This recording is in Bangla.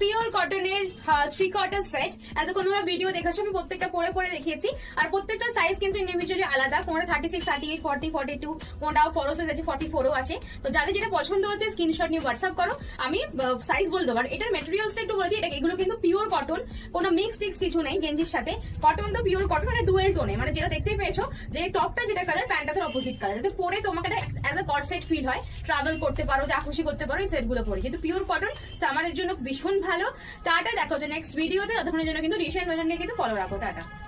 পিওর কটনের 3/4 সেট। এতক্ষণ তোমরা ভিডিও দেখেছো, আমি প্রত্যেকটা পরে পরে দেখিয়েছি। আর প্রত্যেকটা সাইজ কিন্তু ইন্ডিভিজুয়ালি আলাদা, কোনটা 36, 38, 40, 42, কোনটাও 4 সাইজ আছে, 44ও আছে। তো যাদের যেটা পছন্দ হচ্ছে স্ক্রিনশট নিয়ে হোয়াটসঅ্যাপ করো, আমি সাইজ বলে দেবো। আর এটার মেটেরিয়ালসটা একটু বলে দিই, এগুলো কিন্তু পিওর কটন, কোনো মিক্স টিক্স কিছু নেই গেঞ্জির সাথে। কটন তো পিওর কটন, মানে ডুয়েল টোনে, মানে যেটা দেখতেই পেয়েছো যে টপটা যেটা কালার, প্যান্টটা তার অপোজিট কালার, যাতে পরে তোমাকে অ্যাজ এ কর্সেট ফিল হয়, ট্রাভেল করতে পারো, যা খুশি করতে পারো এই সেটগুলো পরে। যেহেতু পিওর কটন, সামারের জন্য ভীষণ ভালো। টাটা, দেখো যে নেক্সট ভিডিওতে। ততক্ষণের জন্য কিন্তু রিসেন্ট ভার্সন নিয়ে কিন্তু ফলো রাখো। টাটা।